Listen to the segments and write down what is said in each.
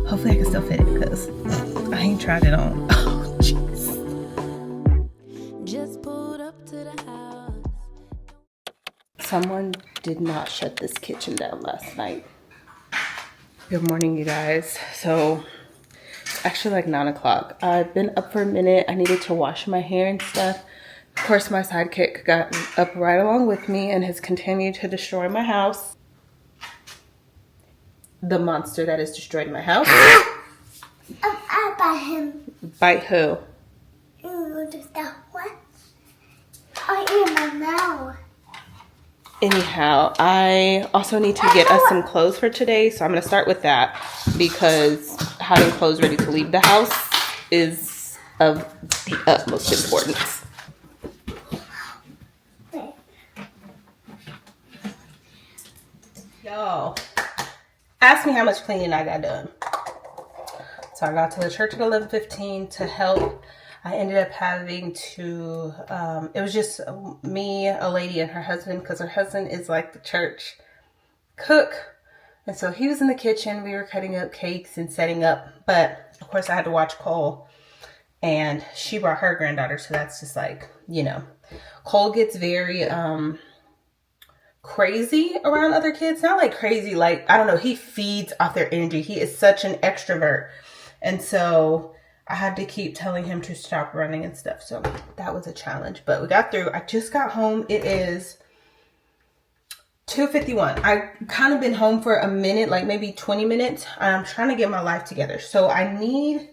Hopefully I can still fit it because I ain't tried it on. Oh, jeez. Just pulled up to the house. Someone did not shut this kitchen down last night. Good morning, you guys. So, it's actually like 9 o'clock. I've been up for a minute. I needed to wash my hair and stuff. Of course, my sidekick got up right along with me and has continued to destroy my house. The monster that has destroyed my house. I bite him. Bite who? What? I eat my mouth. Anyhow, I also need to get us some clothes for today. So I'm going to start with that because having clothes ready to leave the house is of the utmost importance. Y'all, ask me how much cleaning I got done. So I got to the church at 11:15 to help. I ended up having to, it was just me, a lady, and her husband, because her husband is like the church cook. And so he was in the kitchen. We were cutting up cakes and setting up. But, of course, I had to watch Cole. And she brought her granddaughter. So that's just like, you know. Cole gets very crazy around other kids. Not like crazy, like, I don't know. He feeds off their energy. He is such an extrovert. And so I had to keep telling him to stop running and stuff. So that was a challenge. But we got through. I just got home. It is 2:51. I kind of been home for a minute, like maybe 20 minutes. I'm trying to get my life together. So I need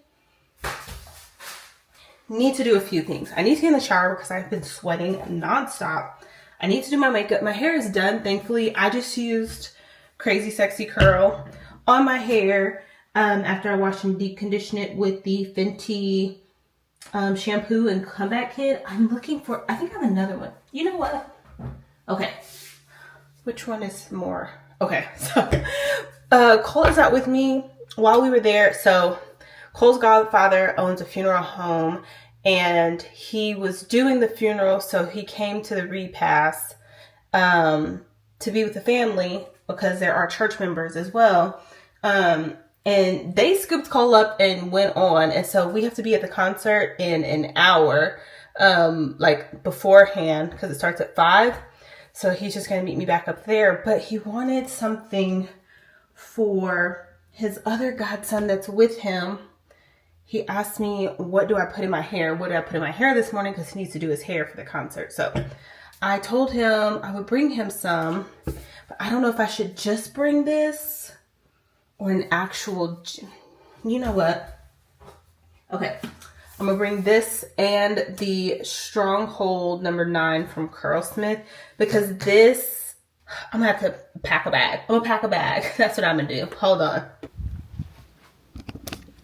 to do a few things. I need to get in the shower because I've been sweating nonstop. I need to do my makeup. My hair is done. Thankfully, I just used Crazy Sexy Curl on my hair. After I wash and deep condition it with the Fenty shampoo and comeback kit. I'm looking for, I think I have another one. You know what? Okay. Which one is more? Okay. So, Cole is out with me while we were there. So, Cole's godfather owns a funeral home and he was doing the funeral. So, he came to the repast to be with the family because there are church members as well. And they scooped Cole up and went on. And so we have to be at the concert in an hour, like beforehand, because it starts at 5. So he's just going to meet me back up there. But he wanted something for his other godson that's with him. He asked me, what do I put in my hair? What did I put in my hair this morning? Because he needs to do his hair for the concert. So I told him I would bring him some. But I don't know if I should just bring this. Or an actual, you know what? Okay, I'm gonna bring this and the Stronghold number 9 from Curlsmith because this, I'm gonna have to pack a bag. I'm gonna pack a bag. That's what I'm gonna do. Hold on.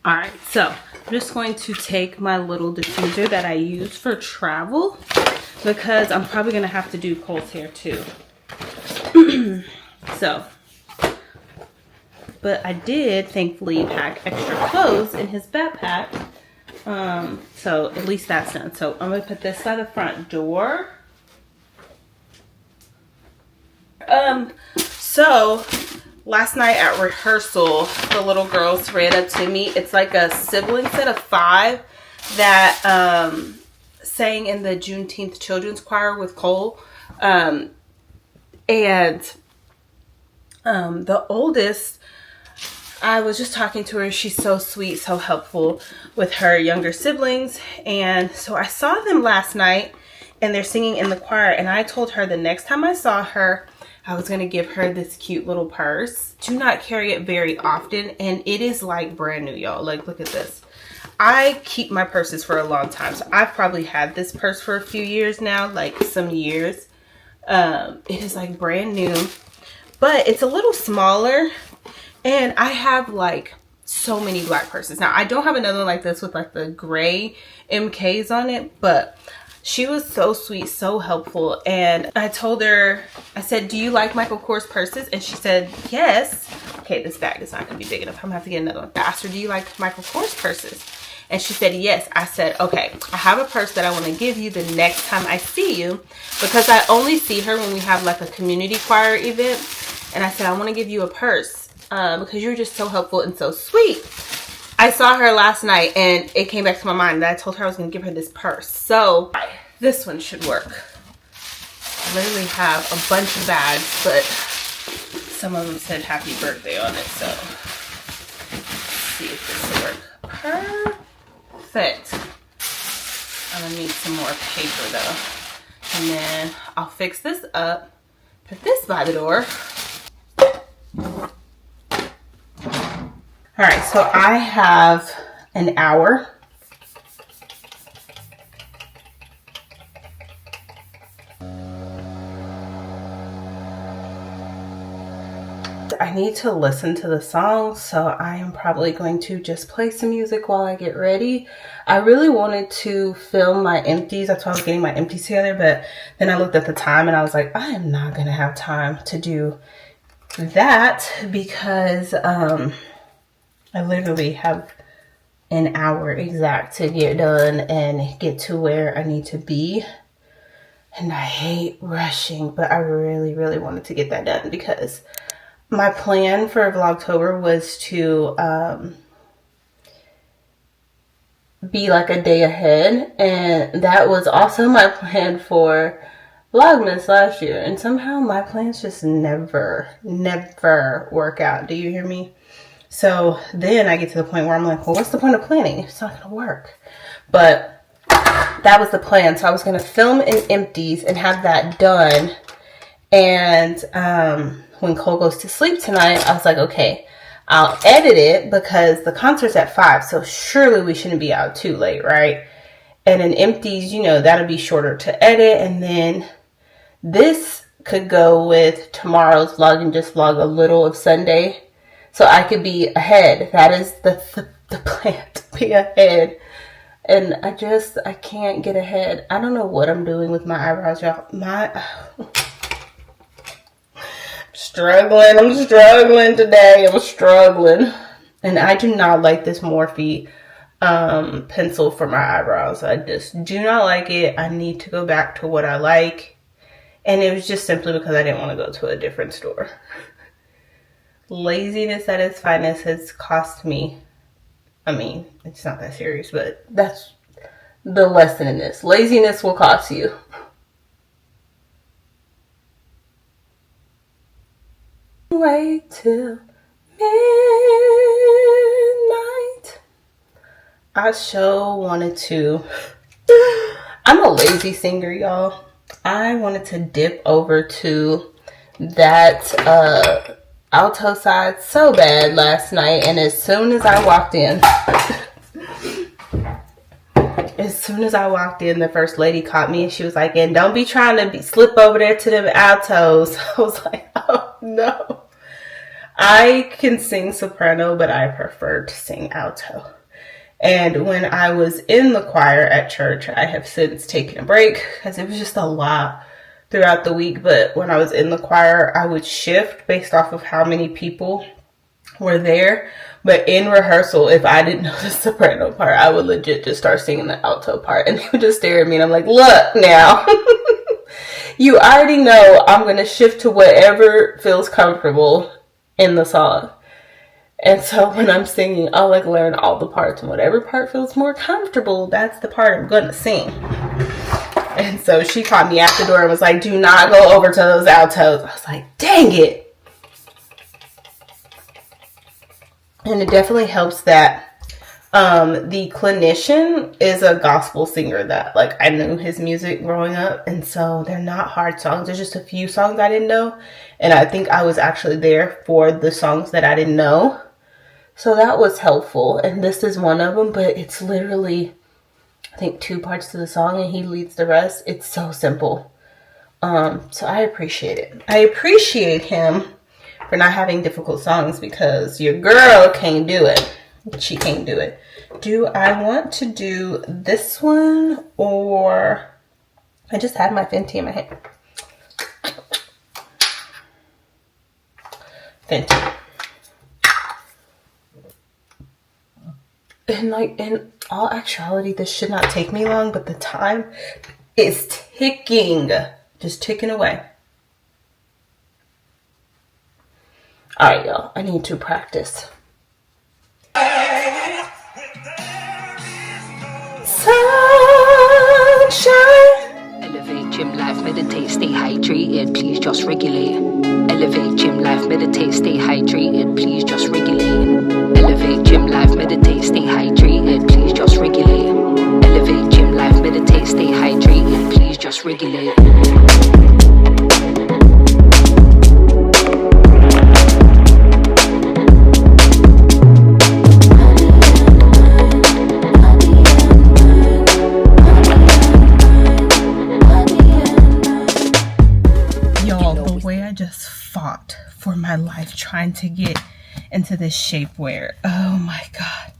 All right, so I'm just going to take my little diffuser that I use for travel because I'm probably gonna have to do Cole's hair too. So. But I did, thankfully, pack extra clothes in his backpack. So at least that's done. So I'm going to put this by the front door. So last night at rehearsal, the little girls ran up to me. It's like a sibling set of 5 that sang in the Juneteenth Children's Choir with Cole. And the oldest, I was just talking to her. She's so sweet, so helpful with her younger siblings. And so I saw them last night and they're singing in the choir. And I told her the next time I saw her, I was going to give her this cute little purse. Do not carry it very often. And it is like brand new, y'all. Like, look at this. I keep my purses for a long time. So I've probably had this purse for a few years now, like some years. It is like brand new, but it's a little smaller. And I have like so many black purses. Now I don't have another one like this with like the gray MKs on it, but she was so sweet, so helpful. And I told her, I said, do you like Michael Kors purses? And she said, yes. Okay, this bag is not gonna be big enough. I'm gonna have to get another one. I asked her, do you like Michael Kors purses? And she said, yes. I said, okay, I have a purse that I want to give you the next time I see you because I only see her when we have like a community choir event. And I said, I want to give you a purse. because you're just so helpful and so sweet. I saw her last night and it came back to my mind that I told her I was going to give her this purse. So this one should work. I literally have a bunch of bags, but some of them said happy birthday on it. So let's see if this will work. Perfect. I'm going to need some more paper though. And then I'll fix this up. Put this by the door. All right, so I have an hour. I need to listen to the songs, so I am probably going to just play some music while I get ready. I really wanted to film my empties. That's why I was getting my empties together, but then I looked at the time and I was like, I am not gonna have time to do that because I literally have an hour exact to get done and get to where I need to be. And I hate rushing, but I really, really wanted to get that done because my plan for Vlogtober was to be like a day ahead, and that was also my plan for Vlogmas last year, and somehow my plans just never work out. Do you hear me? So then I get to the point where I'm like, well, what's the point of planning? It's not gonna work. But that was the plan. So I was gonna film in empties and have that done, and when Cole goes to sleep tonight, I was like, okay, I'll edit it because the concert's at 5, so surely we shouldn't be out too late, right? And in empties, you know, that'll be shorter to edit, and then this could go with tomorrow's vlog and just vlog a little of Sunday, so I could be ahead. That is the plan, to be ahead. And I can't get ahead. I don't know what I'm doing with my eyebrows, y'all. I'm struggling today. I'm struggling. And I do not like this Morphe pencil for my eyebrows. I just do not like it. I need to go back to what I like. And it was just simply because I didn't want to go to a different store. Laziness at its finest has cost me. I mean, it's not that serious, but that's the lesson in this. Laziness will cost you. Wait till midnight. I sure wanted to. I'm a lazy singer, y'all. I wanted to dip over to that alto side so bad last night, and as soon as I walked in, the first lady caught me and she was like, and don't be trying to slip over there to them altos. I was like, oh no. I can sing soprano, but I prefer to sing alto. And when I was in the choir at church, I have since taken a break because it was just a lot throughout the week. But when I was in the choir, I would shift based off of how many people were there. But in rehearsal, if I didn't know the soprano part, I would legit just start singing the alto part. And they would just stare at me and I'm like, look now, you already know I'm going to shift to whatever feels comfortable in the song. And so when I'm singing, I'll like learn all the parts, and whatever part feels more comfortable, that's the part I'm gonna sing. And so she caught me at the door and was like, do not go over to those altos. I was like, dang it. And it definitely helps that the clinician is a gospel singer that like I knew his music growing up, and so they're not hard songs. There's just a few songs I didn't know, and I think I was actually there for the songs that I didn't know, so that was helpful. And this is one of them, but it's literally I think 2 parts to the song and he leads the rest. It's so simple. So I appreciate it. I appreciate him for not having difficult songs because your girl can't do it. She can't do it. Do I want to do this one, or I just had my Fenty in my hand. Fenty. And like in all actuality, this should not take me long, but the time is ticking. Just ticking away. All right, y'all. I need to practice. Sunshine. Elevate, gym life, meditate, stay hydrated, please just regulate. Elevate, gym life, meditate, stay hydrated, please just regulate. Elevate, gym life, meditate, stay hydrated, please just regulate. Elevate, gym life, meditate, stay hydrated, please just regulate. For my life trying to get into this shapewear. Oh my god,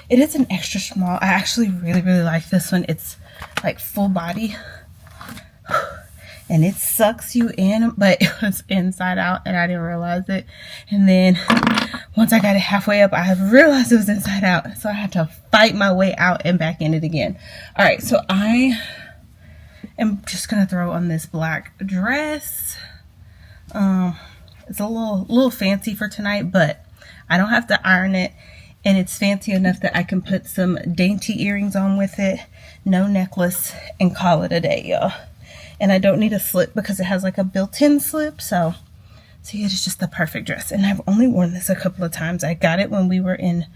it is an extra small. I actually really like this one. It's like full body and it sucks you in, but it was inside out and I didn't realize it. And then once I got it halfway up, I realized it was inside out, so I had to fight my way out and back in it again. All right, so I am just gonna throw on this black dress. It's a little fancy for tonight, but I don't have to iron it, and it's fancy enough that I can put some dainty earrings on with it, no necklace, and call it a day, y'all. And I don't need a slip because it has like a built-in slip, so see, it is just the perfect dress. And I've only worn this a couple of times. I got it when we were in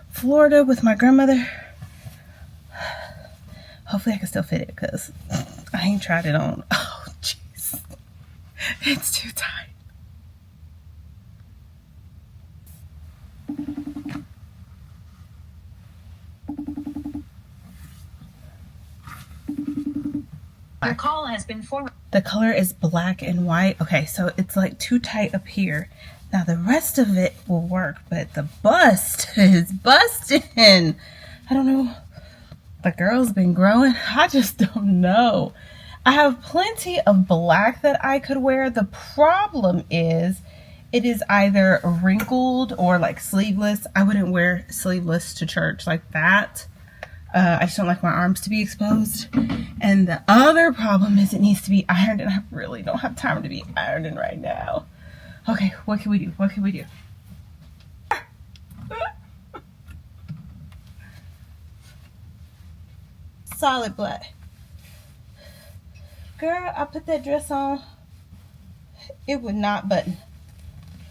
Florida with my grandmother. Hopefully I can still fit it because I ain't tried it on. Oh, jeez. It's too tight. Your call has been forwarded. The color is black and white. Okay, so it's like too tight up here. Now the rest of it will work, but the bust is busting. I don't know. The girl's been growing. I just don't know. I have plenty of black that I could wear. The problem is it is either wrinkled or like sleeveless. I wouldn't wear sleeveless to church like that. I just don't like my arms to be exposed. And the other problem is it needs to be ironed, and I really don't have time to be ironing right now. Okay, what can we do? What can we do? Solid black. Girl, I put that dress on. It would not button.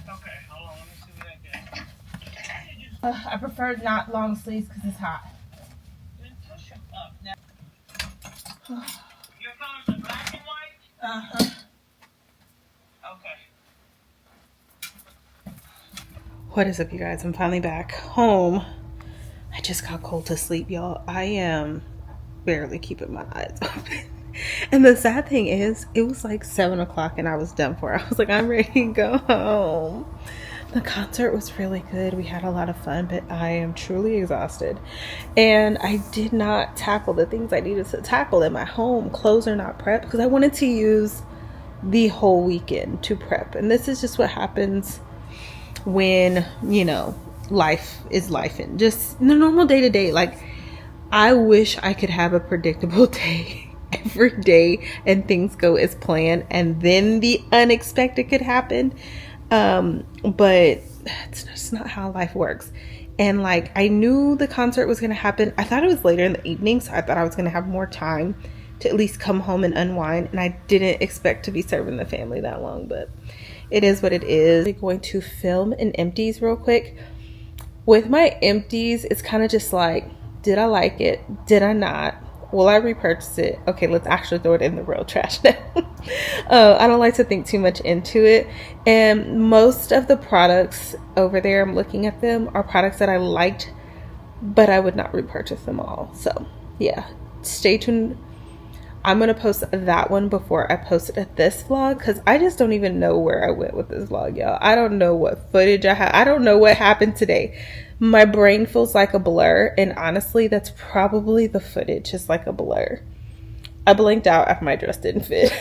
Okay, hold on. Let me see what I get. I prefer not long sleeves because it's hot. Push them up now. Your colors are black and white? Uh-huh. Okay. What is up, you guys? I'm finally back home. I just got cold to sleep, y'all. I am barely keeping my eyes open. And the sad thing is, it was like 7 o'clock and I was done for. I was like, I'm ready to go home. The concert was really good. We had a lot of fun, but I am truly exhausted. And I did not tackle the things I needed to tackle in my home. Clothes are not prepped because I wanted to use the whole weekend to prep. And this is just what happens when, you know, life is life and just the normal day to day. Like, I wish I could have a predictable day every day and things go as planned and then the unexpected could happen. But it's just not how life works. And like, I knew the concert was going to happen. I thought it was later in the evening, so I thought I was going to have more time to at least come home and unwind. And I didn't expect to be serving the family that long, but it is what it is. I'm going to film an empties real quick. With my empties, it's kind of just like, did I like it? Did I not? Will I repurchase it? Okay, let's actually throw it in the real trash now. I don't like to think too much into it. And most of the products over there, I'm looking at them, are products that I liked, but I would not repurchase them all. So yeah, stay tuned. I'm going to post that one before I post this vlog because I just don't even know where I went with this vlog, y'all. I don't know what footage I have. I don't know what happened today. My brain feels like a blur, and honestly, that's probably the footage, just like a blur. I blinked out after my dress didn't fit.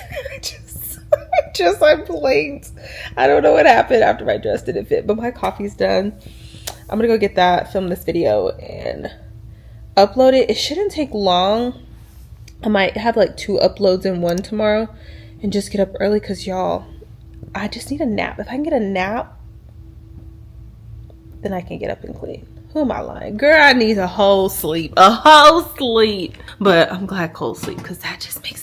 I blinked. I don't know what happened after my dress didn't fit, but my coffee's done. I'm gonna go get that, film this video, and upload it. It shouldn't take long. I might have like 2 uploads in one tomorrow and just get up early because, y'all, I just need a nap. If I can get a nap, then I can get up and clean. Who am I lying? Girl, I need a whole sleep. A whole sleep. But I'm glad cold sleep because that just makes